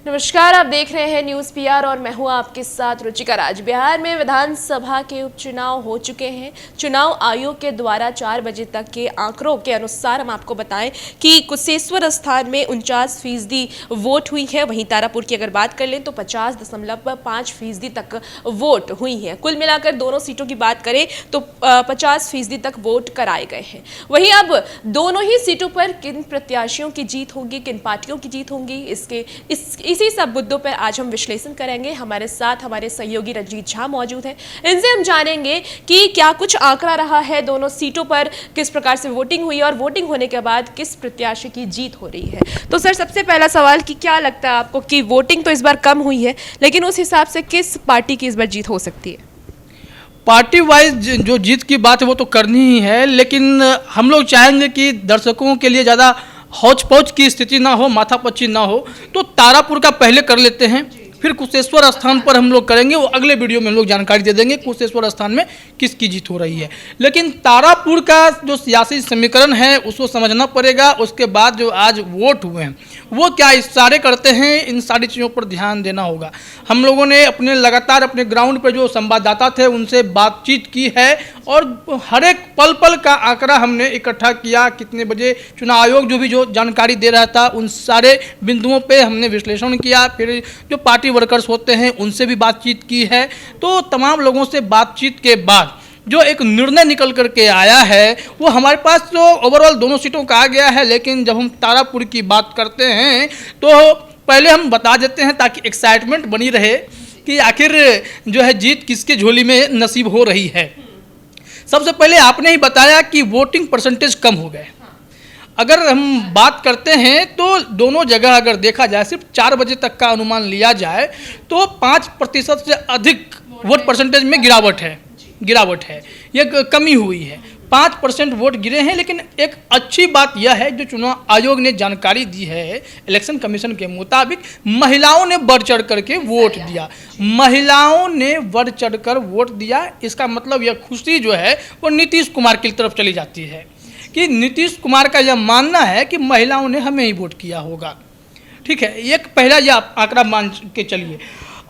नमस्कार, आप देख रहे हैं न्यूज़ पीआर और मैं हूं आपके साथ रुचिका राज। बिहार में विधानसभा के उपचुनाव हो चुके हैं। चुनाव आयोग के द्वारा 4 बजे तक के आंकड़ों के अनुसार हम आपको बताएं कि कुशेश्वर स्थान में 49% वोट हुई है। वहीं तारापुर की अगर बात कर लें तो 50.5% तक वोट हुई है। कुल मिलाकर दोनों सीटों की बात करें तो 50% तक वोट कराए गए हैं। वहीं अब दोनों ही सीटों पर किन प्रत्याशियों की जीत होगी, किन पार्टियों की जीत होगी, इसी सब मुद्दों पर आज हम विश्लेषण करेंगे। हमारे साथ हमारे सहयोगी रंजीत झा मौजूद हैं। इनसे हम जानेंगे कि क्या कुछ आंकड़ा रहा है दोनों सीटों पर, किस प्रकार से वोटिंग हुई और वोटिंग होने के बाद किस प्रत्याशी की जीत हो रही है। तो सर, सबसे पहला सवाल कि क्या लगता है आपको कि वोटिंग तो इस बार कम हुई है, लेकिन उस हिसाब से किस पार्टी की इस बार जीत हो सकती है? पार्टी वाइज जो जीत की बात है वो तो करनी ही है, लेकिन हम लोग चाहेंगे कि दर्शकों के लिए ज़्यादा हौच पौच की स्थिति ना हो, माथापच्ची ना हो, तो तारापुर का पहले कर लेते हैं, फिर कुशेश्वर स्थान पर हम लोग करेंगे। वो अगले वीडियो में हम लोग जानकारी दे देंगे कुशेश्वर स्थान में किसकी जीत हो रही है। लेकिन तारापुर का जो सियासी समीकरण है उसको समझना पड़ेगा। उसके बाद जो आज वोट हुए हैं वो क्या इशारे करते हैं, इन सारी चीज़ों पर ध्यान देना होगा। हम लोगों ने लगातार अपने ग्राउंड पर जो संवाददाता थे उनसे बातचीत की है और हर एक पल पल का आंकड़ा हमने इकट्ठा किया। कितने बजे चुनाव आयोग जो जानकारी दे रहा था उन सारे बिंदुओं पे हमने विश्लेषण किया। फिर जो पार्टी वर्कर्स होते हैं उनसे भी बातचीत की है। तो तमाम लोगों से बातचीत के बाद जो एक निर्णय निकल करके आया है वो हमारे पास तो ओवरऑल दोनों सीटों का आ गया है। लेकिन जब हम तारापुर की बात करते हैं तो पहले हम बता देते हैं ताकि एक्साइटमेंट बनी रहे कि आखिर जो है जीत किसके झोली में नसीब हो रही है। सबसे पहले आपने ही बताया कि वोटिंग परसेंटेज कम हो गए। अगर हम बात करते हैं तो दोनों जगह अगर देखा जाए, सिर्फ 4 बजे तक का अनुमान लिया जाए तो 5% से अधिक वोट परसेंटेज में गिरावट है, यह कमी हुई है। 5% वोट गिरे हैं। लेकिन एक अच्छी बात यह है जो चुनाव आयोग ने जानकारी दी है, इलेक्शन कमीशन के मुताबिक महिलाओं ने बढ़ चढ़ करके वोट दिया। महिलाओं ने बढ़ चढ़ कर वोट दिया, इसका मतलब यह खुशी जो है वो नीतीश कुमार की तरफ चली जाती है कि नीतीश कुमार का यह मानना है कि महिलाओं ने हमें ही वोट किया होगा। ठीक है, एक पहला यह आंकड़ा मान के चलिए।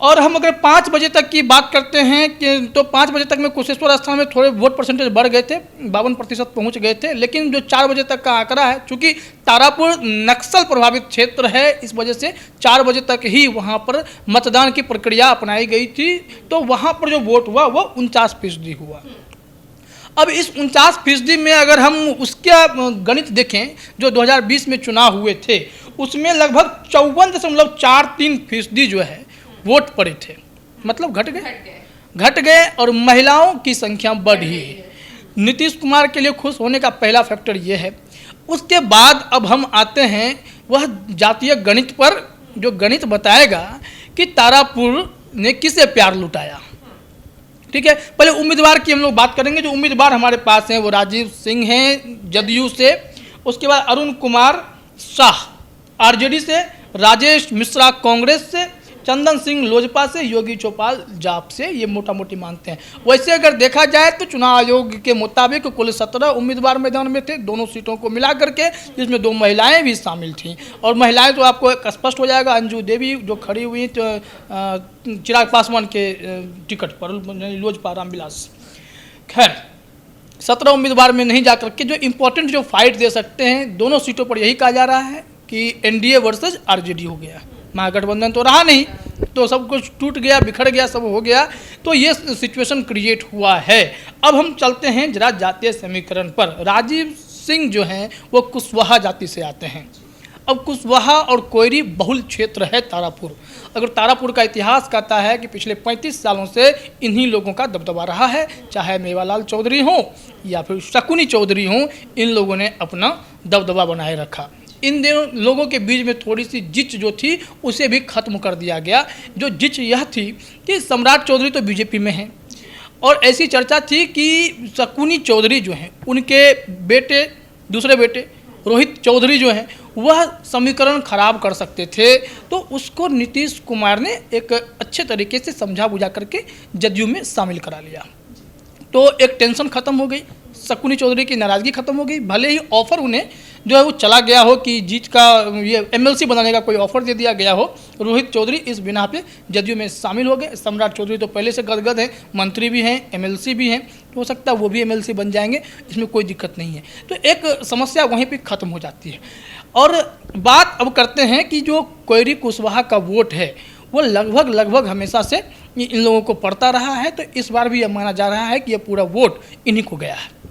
और हम अगर 5 बजे तक की बात करते हैं कि तो 5 बजे तक में कुशेश्वर स्थान में थोड़े वोट परसेंटेज बढ़ गए थे, 52% पहुंच गए थे। लेकिन जो 4 बजे तक का आंकड़ा है, चूँकि तारापुर नक्सल प्रभावित क्षेत्र है, इस वजह से 4 बजे तक ही वहाँ पर मतदान की प्रक्रिया अपनाई गई थी। तो वहाँ पर जो वोट हुआ वो 49% हुआ। अब इस 49% में अगर हम उसका गणित देखें, जो 2020 में चुनाव हुए थे उसमें लगभग 54.43% जो है वोट पड़े थे, मतलब घट गए और महिलाओं की संख्या बढ़ी। नीतीश कुमार के लिए खुश होने का पहला फैक्टर ये है। उसके बाद अब हम आते हैं वह जातीय गणित पर, जो गणित बताएगा कि तारापुर ने किसे प्यार लुटाया। ठीक है, पहले उम्मीदवार की हम लोग बात करेंगे। जो उम्मीदवार हमारे पास हैं वो राजीव सिंह हैं जदयू से, उसके बाद अरुण कुमार शाह आरजेडी से, राजेश मिश्रा कांग्रेस से, चंदन सिंह लोजपा से, योगी चौपाल जाप से, ये मोटा मोटी मानते हैं। वैसे अगर देखा जाए तो चुनाव आयोग के मुताबिक कुल 17 उम्मीदवार मैदान में थे, दोनों सीटों को मिला करके, जिसमें 2 महिलाएं भी शामिल थीं। और महिलाएं तो आपको स्पष्ट हो जाएगा, अंजू देवी जो खड़ी हुई तो चिराग पासवान के टिकट पर, लोजपा रामविलास। खैर 17 उम्मीदवार में नहीं जा करके जो इम्पोर्टेंट जो फाइट दे सकते हैं दोनों सीटों पर, यही कहा जा रहा है कि एनडीए वर्सेस आरजेडी हो गया। महागठबंधन तो रहा नहीं, तो सब कुछ टूट गया, बिखर गया, सब हो गया। तो ये सिचुएशन क्रिएट हुआ है। अब हम चलते हैं जरा जातीय समीकरण पर। राजीव सिंह जो हैं वो कुशवाहा जाति से आते हैं। अब कुशवाहा और कोयरी बहुल क्षेत्र है तारापुर। अगर तारापुर का इतिहास कहता है कि पिछले 35 सालों से इन्हीं लोगों का दबदबा रहा है, चाहे मेवालाल चौधरी हों या फिर शकुनी चौधरी हों, इन लोगों ने अपना दबदबा बनाए रखा। इन दोनों लोगों के बीच में थोड़ी सी जिच जो थी उसे भी खत्म कर दिया गया। जो जिच यह थी कि सम्राट चौधरी तो बीजेपी में हैं और ऐसी चर्चा थी कि शकुनी चौधरी जो हैं उनके बेटे, दूसरे बेटे रोहित चौधरी जो हैं वह समीकरण खराब कर सकते थे। तो उसको नीतीश कुमार ने एक अच्छे तरीके से समझा बुझा करके जदयू में शामिल करा लिया। तो एक टेंशन खत्म हो गई, शकुनी चौधरी की नाराज़गी खत्म हो गई। भले ही ऑफर उन्हें जो है वो चला गया हो कि जीत का ये एमएलसी बनाने का कोई ऑफर दे दिया गया हो। रोहित चौधरी इस बिना पे जदयू में शामिल हो गए। सम्राट चौधरी तो पहले से गदगद हैं, मंत्री भी हैं, एमएलसी भी हैं, तो हो सकता है वो भी एमएलसी बन जाएंगे, इसमें कोई दिक्कत नहीं है। तो एक समस्या वहीं पे ख़त्म हो जाती है। और बात अब करते हैं कि जो कोयरी कुशवाहा का वोट है वो लगभग हमेशा से इन लोगों को पड़ता रहा है, तो इस बार भी यह माना जा रहा है कि यह पूरा वोट इन्हीं को गया है।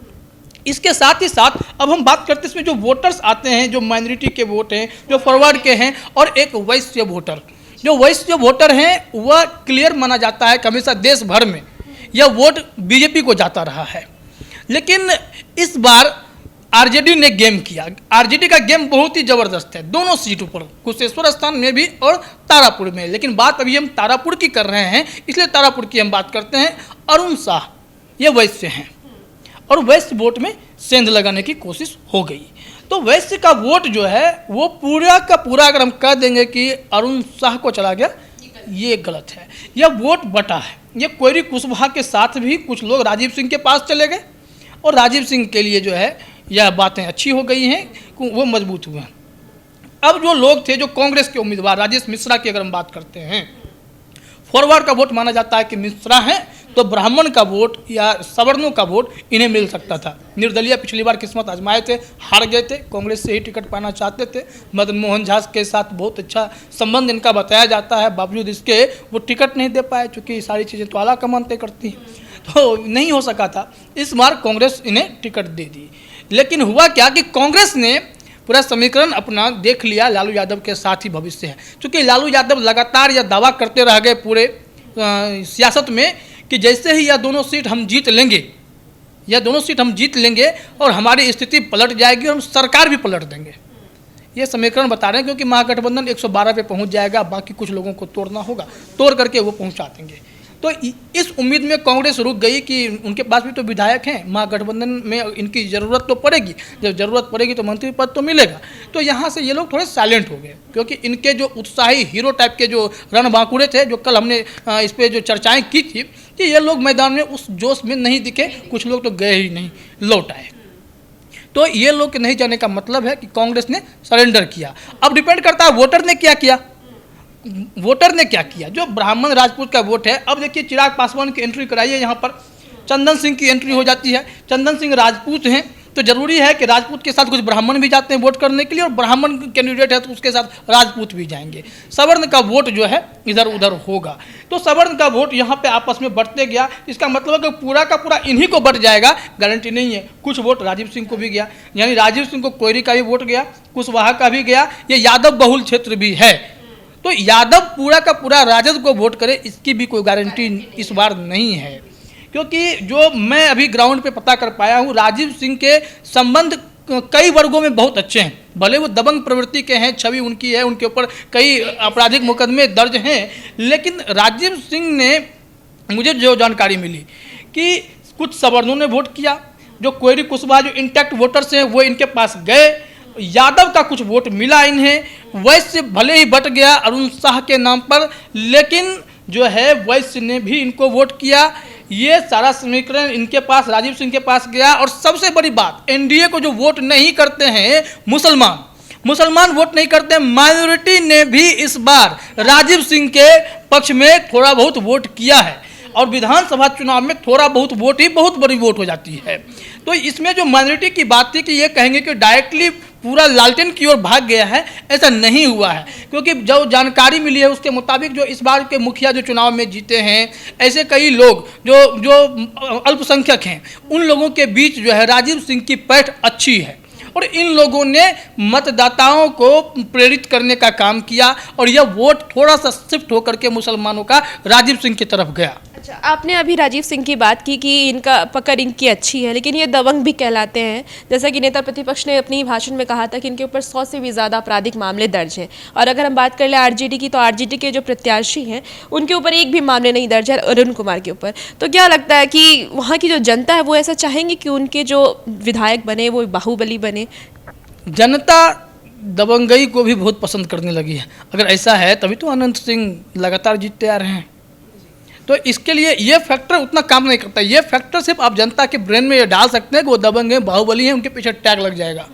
इसके साथ ही साथ अब हम बात करते हैं इसमें जो वोटर्स आते हैं, जो माइनॉरिटी के वोट हैं, जो फॉरवर्ड के हैं, और एक वैश्य वोटर। जो वैश्य वोटर हैं वह क्लियर माना जाता है कि हमेशा देश भर में यह वोट बीजेपी को जाता रहा है। लेकिन इस बार आरजेडी ने गेम किया। आरजेडी का गेम बहुत ही ज़बरदस्त है दोनों सीटों पर, कुशेश्वर स्थान में भी और तारापुर में। लेकिन बात अभी हम तारापुर की कर रहे हैं, इसलिए तारापुर की हम बात करते हैं। अरुण शाह ये वैश्य हैं और वैश्य वोट में सेंध लगाने की कोशिश हो गई। तो वैश्य का वोट जो है वो पूरा का पूरा अगर हम कह देंगे कि अरुण शाह को चला गया, ये गलत है। यह वोट बटा है। ये कोयरी कुशवाहा के साथ भी कुछ लोग राजीव सिंह के पास चले गए और राजीव सिंह के लिए जो है यह बातें अच्छी हो गई हैं, वो मजबूत हुए हैं। अब जो लोग थे, जो कांग्रेस के उम्मीदवार राजेश मिश्रा की अगर हम बात करते हैं, फॉरवर्ड का वोट माना जाता है कि मिश्रा हैं तो ब्राह्मण का वोट या सवर्णों का वोट इन्हें मिल सकता था। निर्दलीय पिछली बार किस्मत आजमाए थे, हार गए थे, कांग्रेस से ही टिकट पाना चाहते थे। मदन मोहन झा के साथ बहुत अच्छा संबंध इनका बताया जाता है, बावजूद इसके वो टिकट नहीं दे पाए, चूँकि सारी चीज़ें तो आला कमान तय करती हैं, तो नहीं हो सका था। इस बार कांग्रेस इन्हें टिकट दे दी। लेकिन हुआ क्या कि कांग्रेस ने पूरा समीकरण अपना देख लिया, लालू यादव के साथ ही भविष्य है। क्योंकि लालू यादव लगातार यह दावा करते रह गए पूरे सियासत में कि जैसे ही यह दोनों सीट हम जीत लेंगे और हमारी स्थिति पलट जाएगी और हम सरकार भी पलट देंगे। ये समीकरण बता रहे हैं, क्योंकि महागठबंधन 112 पे पहुंच जाएगा, बाकी कुछ लोगों को तोड़ना होगा, तोड़ करके वो पहुंचा देंगे। तो इस उम्मीद में कांग्रेस रुक गई कि उनके पास भी तो विधायक हैं, महागठबंधन में इनकी ज़रूरत तो पड़ेगी, जब ज़रूरत पड़ेगी तो मंत्री पद तो मिलेगा। तो यहाँ से ये लोग थोड़े साइलेंट हो गए, क्योंकि इनके जो उत्साही हीरो टाइप के जो रणबांकुरे थे, जो कल हमने इस पर जो चर्चाएँ की थी, कि ये लोग मैदान में उस जोश में नहीं दिखे, कुछ लोग तो गए ही नहीं, लौट आए। तो ये लोग के नहीं जाने का मतलब है कि कांग्रेस ने सरेंडर किया। अब डिपेंड करता है वोटर ने क्या किया। वोटर ने क्या किया, जो ब्राह्मण राजपूत का वोट है। अब देखिए चिराग पासवान की एंट्री कराइए, यहाँ पर चंदन सिंह की एंट्री हो जाती है। चंदन सिंह राजपूत हैं, तो जरूरी है कि राजपूत के साथ कुछ ब्राह्मण भी जाते हैं वोट करने के लिए, और ब्राह्मण कैंडिडेट है तो उसके साथ राजपूत भी जाएंगे। सवर्ण का वोट जो है इधर उधर होगा, तो सवर्ण का वोट यहाँ पे आपस में बढ़ते गया। इसका मतलब है कि पूरा का पूरा इन्हीं को बढ़ जाएगा, गारंटी नहीं है। कुछ वोट राजीव सिंह को भी गया, यानी राजीव सिंह को कोयरी का भी वोट गया, कुशवाहा का भी गया। ये यादव बहुल क्षेत्र भी है, तो यादव पूरा का पूरा राजद को वोट करे, इसकी भी कोई गारंटी इस बार नहीं है। क्योंकि जो मैं अभी ग्राउंड पे पता कर पाया हूँ, राजीव सिंह के संबंध कई वर्गों में बहुत अच्छे हैं। भले वो दबंग प्रवृत्ति के हैं, छवि उनकी है, उनके ऊपर कई आपराधिक मुकदमे दर्ज हैं, लेकिन राजीव सिंह ने, मुझे जो जानकारी मिली कि कुछ सवर्णों ने वोट किया, जो कोयरी कुशवाहा जो इंटैक्ट वोटर्स हैं वो इनके पास गए, यादव का कुछ वोट मिला इन्हें, वैश्य भले ही बट गया अरुण शाह के नाम पर, लेकिन जो है वैश्य ने भी इनको वोट किया। ये सारा समीकरण इनके पास, राजीव सिंह के पास गया। और सबसे बड़ी बात, एनडीए को जो वोट नहीं करते हैं मुसलमान वोट नहीं करते, माइनॉरिटी ने भी इस बार राजीव सिंह के पक्ष में थोड़ा बहुत वोट किया है। और विधानसभा चुनाव में थोड़ा बहुत वोट ही बहुत बड़ी वोट हो जाती है। तो इसमें जो माइनॉरिटी की बात थी कि ये कहेंगे कि डायरेक्टली पूरा लालटेन की ओर भाग गया है, ऐसा नहीं हुआ है। क्योंकि जो जानकारी मिली है उसके मुताबिक जो इस बार के मुखिया जो चुनाव में जीते हैं, ऐसे कई लोग जो अल्पसंख्यक हैं, उन लोगों के बीच जो है राजीव सिंह की पैठ अच्छी है, और इन लोगों ने मतदाताओं को प्रेरित करने का काम किया, और यह वोट थोड़ा सा शिफ्ट होकर के मुसलमानों का राजीव सिंह की तरफ गया। अच्छा, आपने अभी राजीव सिंह की बात की कि इनका पकड़ इनकी अच्छी है, लेकिन ये दबंग भी कहलाते हैं। जैसा कि नेता प्रतिपक्ष ने अपनी भाषण में कहा था कि इनके ऊपर 100 से भी ज़्यादा आपराधिक मामले दर्ज हैं। और अगर हम बात कर ले आरजेडी की, तो आरजेडी के जो प्रत्याशी हैं उनके ऊपर एक भी मामले नहीं दर्ज है अरुण कुमार के ऊपर। तो क्या लगता है कि वहाँ की जो जनता है वो ऐसा चाहेंगे कि उनके जो विधायक बने वो बाहुबली बने? जनता दबंगई को भी बहुत पसंद करने लगी है। अगर ऐसा है तभी तो अनंत सिंह लगातार जीतते आ रहे हैं। तो इसके लिए ये फैक्टर उतना काम नहीं करता। ये फैक्टर सिर्फ आप जनता के ब्रेन में ये डाल सकते हैं कि वो दबंग हैं, बाहुबली हैं, उनके पीछे टैग लग जाएगा।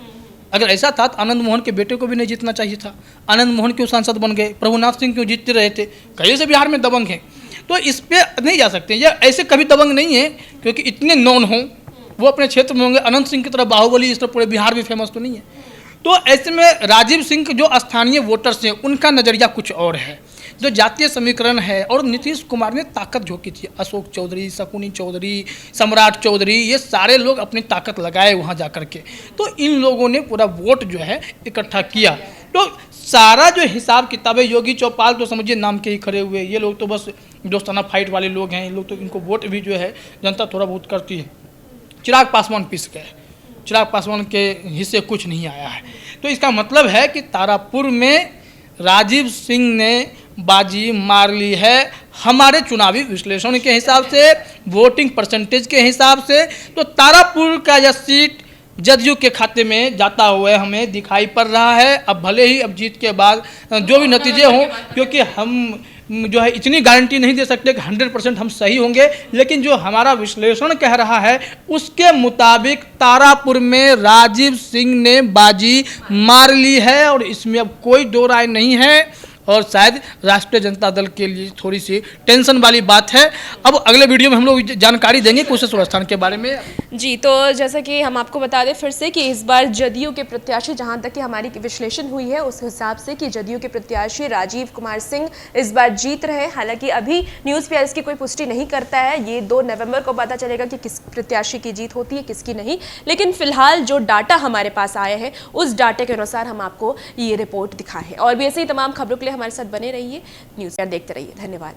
अगर ऐसा था तो आनंद मोहन के बेटे को भी नहीं जीतना चाहिए था। आनंद मोहन क्यों सांसद बन गए, प्रभुनाथ सिंह क्यों जीतते रहे थे, कई से बिहार में दबंग हैं। तो इस पर नहीं जा सकते, ये ऐसे कभी दबंग नहीं है क्योंकि इतने नॉन हों, वो अपने क्षेत्र में होंगे। अनंत सिंह की तरह बाहुबली इस तरह पूरे बिहार में फेमस तो नहीं है। तो ऐसे में राजीव सिंह के जो स्थानीय वोटर्स हैं उनका नज़रिया कुछ और है। जो जातीय समीकरण है, और नीतीश कुमार ने ताकत झोंकी थी, अशोक चौधरी, शकुनी चौधरी, सम्राट चौधरी, ये सारे लोग अपनी ताकत लगाए वहाँ जा कर के। तो इन लोगों ने पूरा वोट जो है इकट्ठा किया। तो सारा जो हिसाब किताब है, योगी चौपाल तो समझिए नाम के ही खड़े हुए, ये लोग तो बस दोस्ताना फाइट वाले लोग हैं। इन लोग तो, इनको वोट भी जो है जनता थोड़ा बहुत करती है। चिराग पासवान पिस गए, चिराग पासवान के हिस्से कुछ नहीं आया है। तो इसका मतलब है कि तारापुर में राजीव सिंह ने बाजी मार ली है हमारे चुनावी विश्लेषण के हिसाब से, वोटिंग परसेंटेज के हिसाब से। तो तारापुर का यह सीट जदयू के खाते में जाता हुआ हमें दिखाई पड़ रहा है। अब भले ही अब जीत के बाद जो भी नतीजे हों, क्योंकि हम जो है इतनी गारंटी नहीं दे सकते कि 100% हम सही होंगे, लेकिन जो हमारा विश्लेषण कह रहा है उसके मुताबिक तारापुर में राजीव सिंह ने बाजी मार ली है, और इसमें अब कोई दो राय नहीं है। और शायद राष्ट्रीय जनता दल के लिए थोड़ी सी टेंशन वाली बात है। अब अगले वीडियो में हम लोग जानकारी देंगे कुशेश्वर स्थान के बारे में। जी, तो जैसा कि हम आपको बता दें फिर से कि इस बार जदयू के प्रत्याशी, जहां तक कि हमारी विश्लेषण हुई है उस हिसाब से, कि जदयू के प्रत्याशी राजीव कुमार सिंह इस बार जीत रहे हैं। हालांकि अभी न्यूज़ पेपर इसकी कोई पुष्टि नहीं करता है, ये 2 नवंबर को पता चलेगा कि किस प्रत्याशी की जीत होती है, किसकी नहीं। लेकिन फिलहाल जो डाटा हमारे पास आए हैं उस डाटे के अनुसार हम आपको ये रिपोर्ट दिखा है। और भी ऐसे ही तमाम खबरों के लिए हमारे साथ बने रहिए, न्यूज़ देखते रहिए। धन्यवाद।